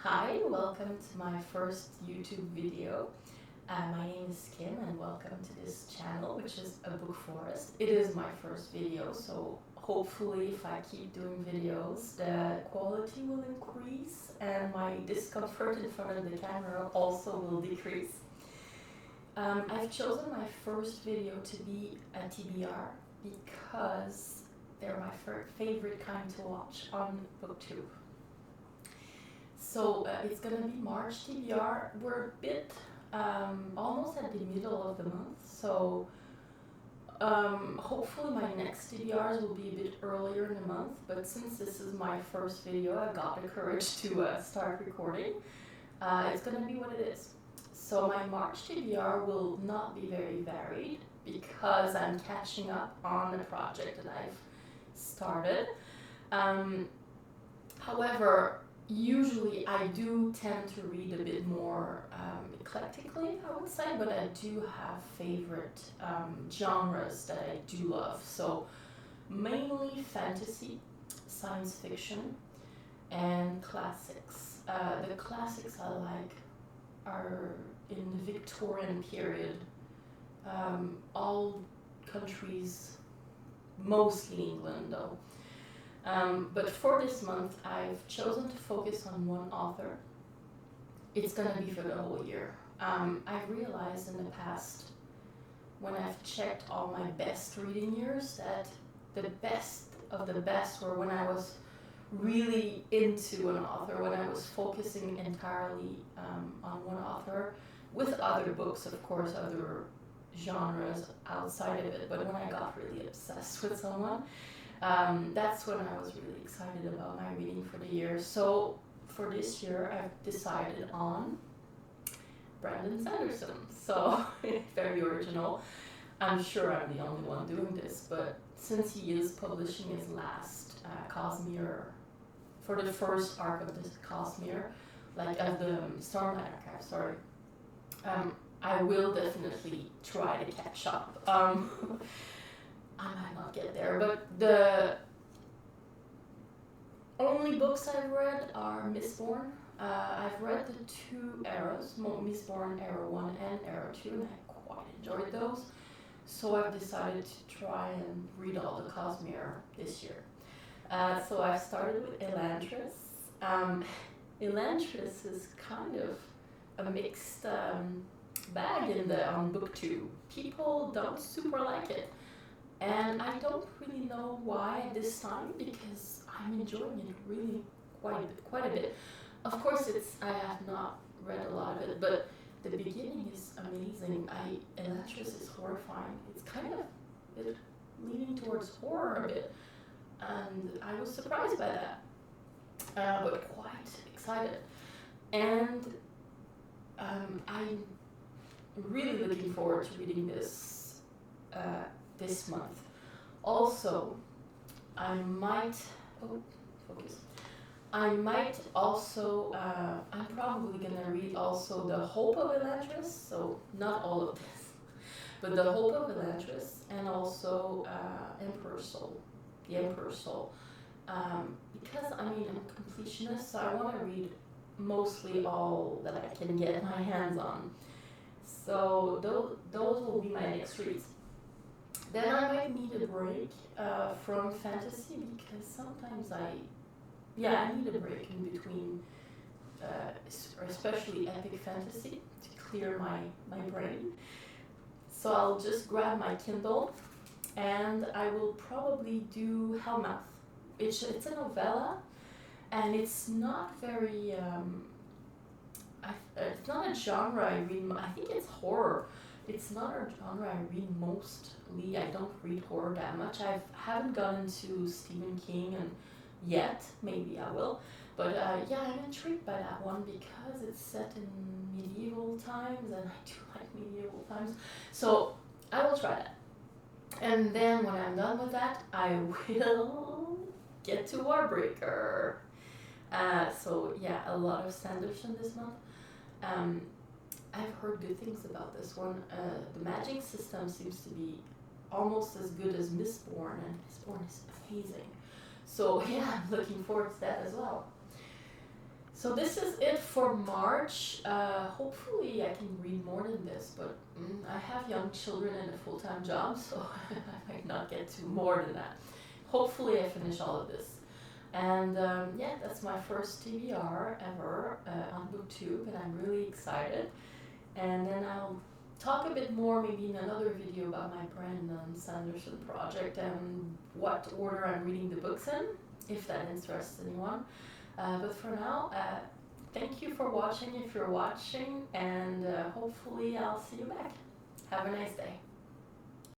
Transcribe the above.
Hi, welcome to my first YouTube video. My name is Kim and welcome to this channel, which is a book forest. It is my first video, so hopefully if I keep doing videos, the quality will increase and my discomfort in front of the camera also will decrease. I've chosen my first video to be a TBR because they're my favorite kind to watch on BookTube. So it's gonna be March TBR. We're a bit almost at the middle of the month, so hopefully my next TBRs will be a bit earlier in the month. But since this is my first video, I got the courage to start recording. It's gonna be what it is. So my March TBR will not be very varied because I'm catching up on a project that I've started. However, usually I do tend to read a bit more eclectically, I would say, but I do have favorite genres that I do love. So mainly fantasy, science fiction, and classics. The classics I like are in the Victorian period, all countries, mostly England though. But for this month, I've chosen to focus on one author. It's gonna be for the whole year. I've realized in the past, when I've checked all my best reading years, that the best of the best were when I was really into an author, when I was focusing entirely on one author, with other books, of course, other genres outside of it, but when I got really obsessed with someone, that's when I was really excited about my reading for the year. So for this year, I've decided on Brandon Sanderson. So very original. I'm sure I'm the only one doing this, but since he is publishing his last Cosmere, for the first arc of this Cosmere, like of the Stormlight Archive, sorry, I will definitely try to catch up. I might not get there, but the only books I've read are Mistborn. I've read the two eras, Mistborn Era 1 and Era 2, and I quite enjoyed those. So I've decided to try and read all the Cosmere this year. So I started with Elantris. Elantris is kind of a mixed bag on BookTube. People don't super like it. And I don't really know why this time, because I'm enjoying it really quite a bit. Of course, I have not read a lot of it, but the beginning is amazing. Elantris is horrifying. It's kind of leaning towards horror a bit, and I was surprised by that, but quite excited. And I'm really looking forward to reading this this month. Also, I might also, I'm probably gonna read also The Hope of Elantris, so not all of this, but The Hope of Elantris, and also Emperor's Soul, The Emperor's Soul, because I'm a completionist, so I want to read mostly all that I can get my hands on. So those will be my next reads. Then I might need a break from fantasy, because sometimes I need a break in between, especially epic fantasy, to clear my brain. So I'll just grab my Kindle and I will probably do Hellmouth. It's a novella, and it's not very, it's not a genre I read. I think it's horror. It's not a genre I read mostly. I don't read horror that much. I haven't gotten to Stephen King yet. Maybe I will. But I'm intrigued by that one because it's set in medieval times, and I do like medieval times. So I will try that. And then when I'm done with that, I will get to Warbreaker. So a lot of Sanderson this month. I've heard good things about this one. The magic system seems to be almost as good as Mistborn, and Mistborn is amazing. So I'm looking forward to that as well. So this is it for March. Hopefully I can read more than this, but I have young children and a full-time job, so I might not get to more than that. Hopefully I finish all of this. And yeah, that's my first TBR ever on BookTube, and I'm really excited. And then I'll talk a bit more maybe in another video about my Brandon Sanderson project and what order I'm reading the books in, if that interests anyone. But for now, thank you for watching if you're watching, and hopefully I'll see you back. Have a nice day.